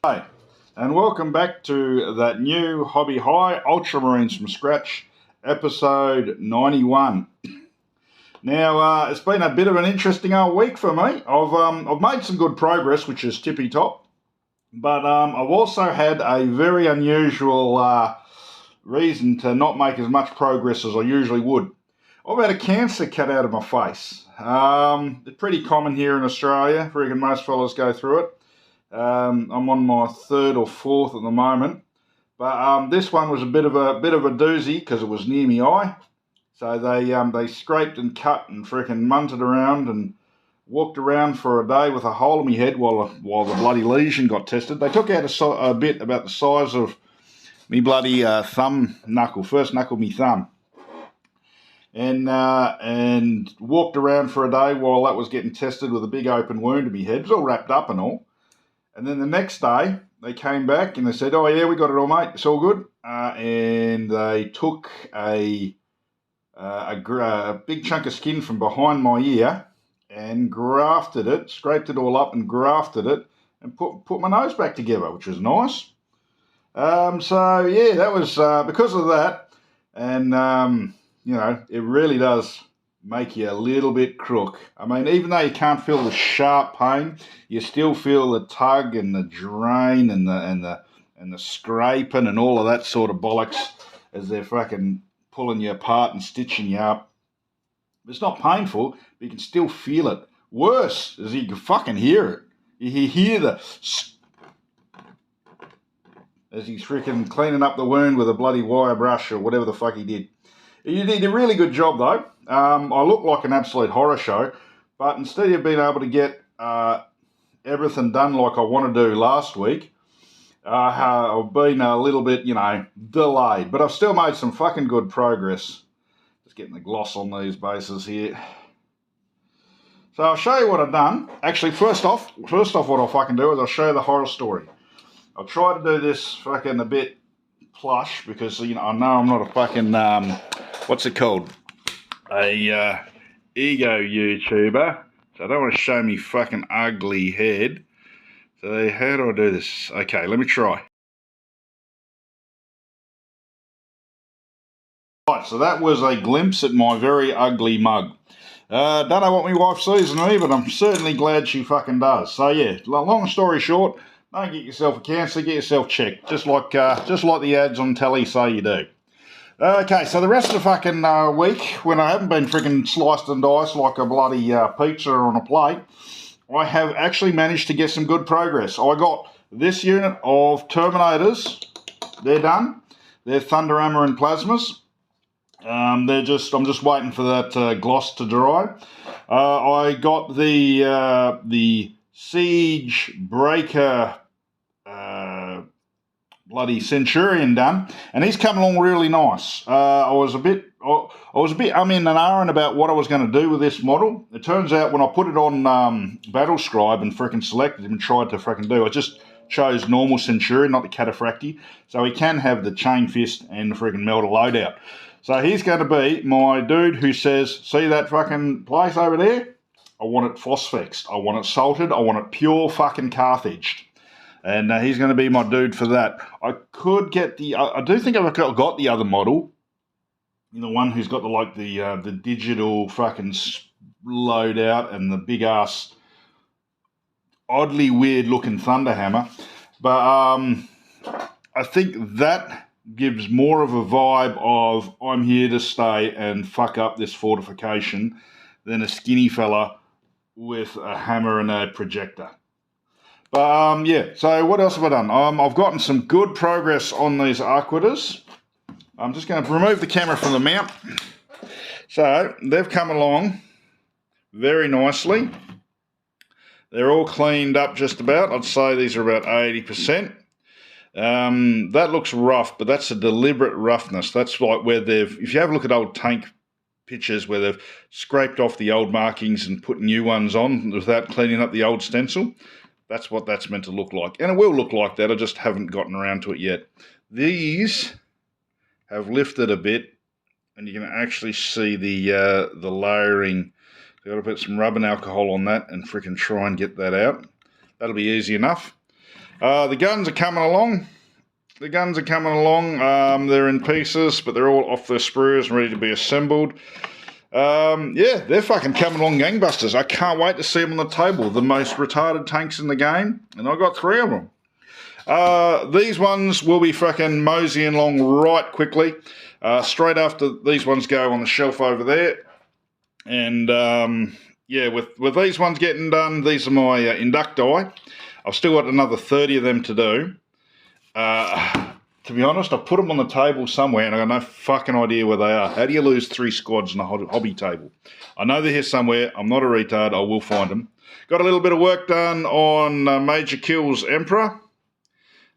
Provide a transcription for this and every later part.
Hi, and welcome back to that new Hobby High Ultramarines from Scratch, episode 91. Now, it's been a bit of an interesting old week for me. I've made some good progress, which is tippy top, but I've also had a very unusual reason to not make as much progress as I usually would. I've had a cancer cut out of my face. It's pretty common here in Australia. I reckon most fellas go through it. I'm on my third or fourth at the moment, but this one was a bit of a doozy because it was near my eye. So they scraped and cut and freaking munted around and walked around for a day with a hole in my head while the bloody lesion got tested. They took out a bit about the size of me bloody thumb knuckle, first knuckle me thumb, and walked around for a day while that was getting tested with a big open wound in my head. It was all wrapped up and all. And then the next day, they came back and they said, "Oh yeah, we got it all, mate. It's all good." And they took a big chunk of skin from behind my ear and grafted it, scraped it all up and grafted it, and put my nose back together, which was nice. So yeah, that was because of that, and it really does make you a little bit crook. I mean, even though you can't feel the sharp pain, you still feel the tug and the drain and the scraping and all of that sort of bollocks as they're fucking pulling you apart and stitching you up. It's not painful, but you can still feel it. Worse is you can fucking hear it. You hear as he's freaking cleaning up the wound with a bloody wire brush or whatever the fuck he did. You did a really good job, though. I look like an absolute horror show, but instead of being able to get everything done like I want to do last week, I've been a little bit, delayed. But I've still made some fucking good progress. Just getting the gloss on these bases here. So I'll show you what I've done. Actually, first off, what I'll fucking do is I'll show you the horror story. I'll try to do this fucking a bit plush because, I know I'm not a fucking... what's it called? A ego YouTuber. So I don't want to show me fucking ugly head. So how do I do this? Okay, let me try. Right, so that was a glimpse at my very ugly mug. Don't know what my wife sees in me, but I'm certainly glad she fucking does. So yeah, long story short, don't get yourself a cancer, get yourself checked. Just like the ads on telly say you do. Okay, so the rest of the fucking week, when I haven't been freaking sliced and diced like a bloody pizza on a plate, I have actually managed to get some good progress. I got this unit of Terminators. They're done. They're Thunder Hammer and Plasmas. I'm just waiting for that gloss to dry. I got the Siege Breaker bloody Centurion done, and he's coming along really nice. I was a bit umming and ahhing about what I was going to do with this model. It turns out when I put it on Battle Scribe and freaking selected him and tried to freaking do, I just chose normal Centurion, not the catphacti, so he can have the chain fist and the freaking melter loadout. So he's going to be my dude who says, "See that fucking place over there? I want it phosphexed. I want it salted. I want it pure fucking Carthaged." And he's going to be my dude for that. I could get I do think I've got the other model. The one who's got the digital fucking loadout and the big ass, oddly weird looking thunder hammer. But I think that gives more of a vibe of I'm here to stay and fuck up this fortification than a skinny fella with a hammer and a projector. But yeah, so what else have I done? I've gotten some good progress on these Arquitors. I'm just going to remove the camera from the mount. So they've come along very nicely. They're all cleaned up just about. I'd say these are about 80%. That looks rough, but that's a deliberate roughness. That's like where if you have a look at old tank pictures where they've scraped off the old markings and put new ones on without cleaning up the old stencil, that's what that's meant to look like. And it will look like that. I just haven't gotten around to it yet. These have lifted a bit, and you can actually see the layering. I've got to put some rubbing alcohol on that and freaking try and get that out. That'll be easy enough. The guns are coming along. They're in pieces, but they're all off their sprues and ready to be assembled. Yeah, they're fucking coming along gangbusters. I can't wait to see them on the table. The most retarded tanks in the game, and I've got 3 of them. These ones will be fucking moseying along right quickly. Straight after these ones go on the shelf over there. And yeah, with these ones getting done, these are my inducti. I've still got another 30 of them to do. To be honest, I've put them on the table somewhere and I've got no fucking idea where they are. How do you lose 3 squads in a hobby table? I know they're here somewhere. I'm not a retard. I will find them. Got a little bit of work done on Major Kill's Emperor.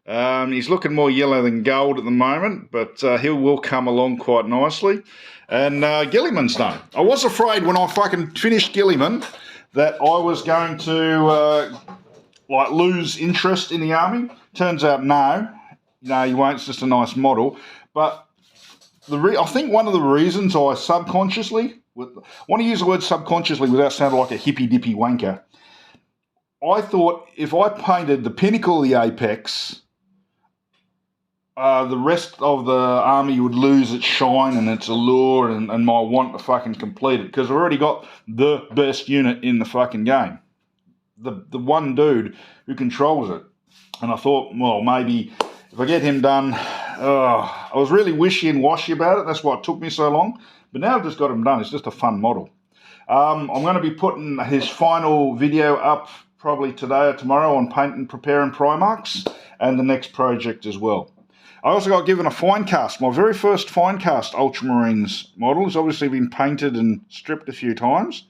He's looking more yellow than gold at the moment, but he will come along quite nicely. And Gilliman's done. I was afraid when I fucking finished Gilliman that I was going to like lose interest in the army. Turns out no, you won't. It's just a nice model. But I think one of the reasons I subconsciously, I want to use the word subconsciously without sounding like a hippy-dippy wanker, I thought if I painted the pinnacle of the apex, the rest of the army would lose its shine and its allure and my want to fucking complete it, because I've already got the best unit in the fucking game. The one dude who controls it. And I thought, well, maybe if I get him done, I was really wishy and washy about it. That's why it took me so long. But now I've just got him done. It's just a fun model. I'm going to be putting his final video up probably today or tomorrow on paint and preparing Primarchs and the next project as well. I also got given a fine cast. My very first fine cast Ultramarines model has obviously been painted and stripped a few times.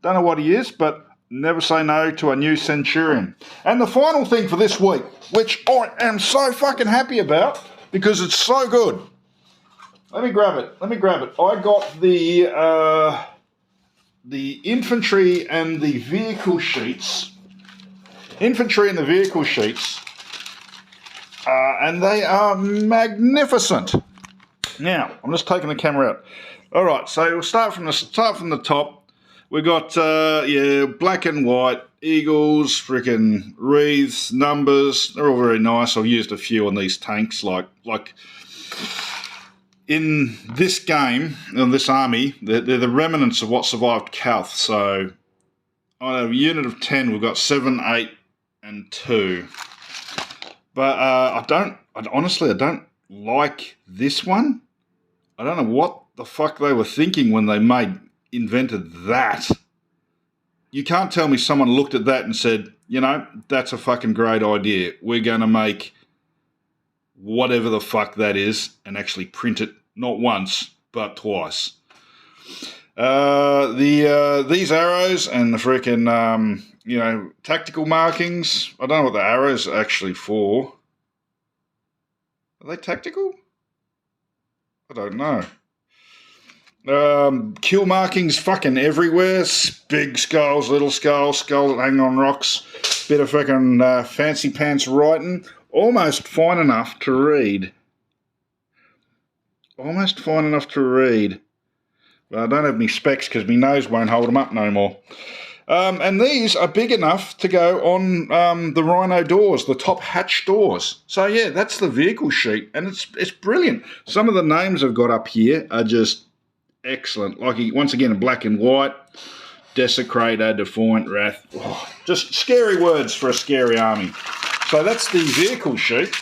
Don't know what he is, but never say no to a new Centurion. And the final thing for this week, which I am so fucking happy about because it's so good. Let me grab it. I got the infantry and the vehicle sheets. And they are magnificent. Now, I'm just taking the camera out. All right, so we'll start from the top. We got black and white eagles, freaking wreaths, numbers. They're all very nice. I've used a few on these tanks, like in this game, in this army, they're the remnants of what survived Calth. So on a unit of 10, we've got 7, 8, and 2. But I don't like this one. I don't know what the fuck they were thinking when they invented that. You can't tell me someone looked at that and said, that's a fucking great idea. We're going to make whatever the fuck that is and actually print it not once, but twice. These arrows and the freaking, tactical markings. I don't know what the arrows are actually for. Are they tactical? I don't know. Kill markings fucking everywhere. Big skulls, little skulls that hang on rocks. Bit of fucking fancy pants writing. Almost fine enough to read. But I don't have any specs because my nose won't hold them up no more. And these are big enough to go on the Rhino doors, the top hatch doors. So yeah, that's the vehicle sheet, and it's brilliant. Some of the names I've got up here are just excellent. Like, once again, in black and white. Desecrator, Defiant, Wrath. Oh, just scary words for a scary army. So that's the vehicle sheet.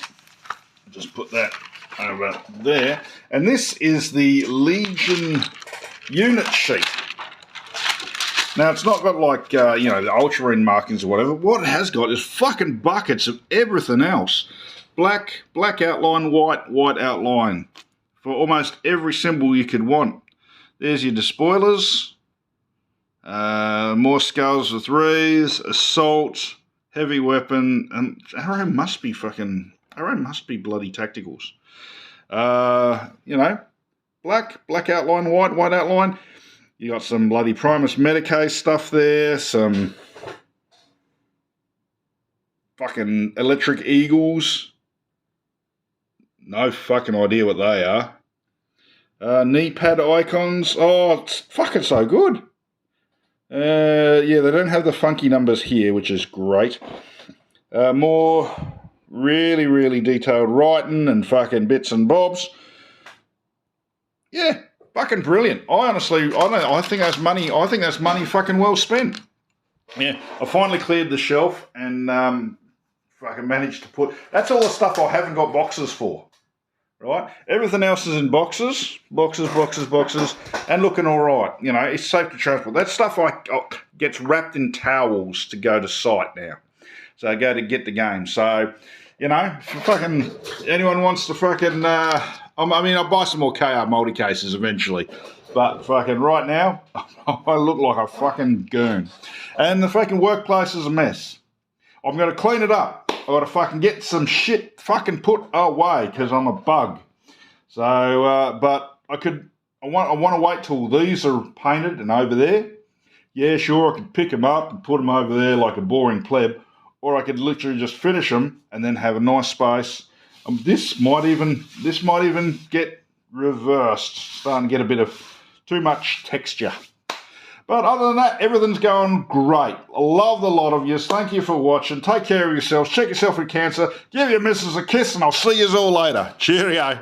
I'll just put that over there. And this is the Legion unit sheet. Now, it's not got like, the Ultramarine markings or whatever. What it has got is fucking buckets of everything else. Black outline, white outline. For almost every symbol you could want. There's your despoilers. More skulls with wreaths, assault, heavy weapon, and arrow must be bloody tacticals. Black outline, white outline. You got some bloody Primus Medicae stuff there, some fucking electric eagles. No fucking idea what they are. Knee pad icons. Oh, it's fucking so good. Yeah, they don't have the funky numbers here, which is great. More Really, really detailed writing and fucking bits and bobs. Yeah, fucking brilliant. I think that's money. I think that's money fucking well spent. Yeah, I finally cleared the shelf and fucking managed to put. That's all the stuff I haven't got boxes for. Right, everything else is in boxes, and looking all right. You know, it's safe to transport. That stuff gets wrapped in towels to go to site now. So I go to get the game. So, you know, if fucking anyone wants to fucking, I'll buy some more KR multi cases eventually. But fucking right now, I look like a fucking goon, and the fucking workplace is a mess. I'm going to clean it up. I've got to fucking get some shit fucking put away because I'm a bug. So, but I want to wait till these are painted and over there. Yeah, sure, I could pick them up and put them over there like a boring pleb. Or I could literally just finish them and then have a nice space. This might even get reversed. Starting to get a bit of too much texture. But other than that, everything's going great. I love the lot of you. Thank you for watching. Take care of yourselves. Check yourself for cancer. Give your missus a kiss, and I'll see you all later. Cheerio.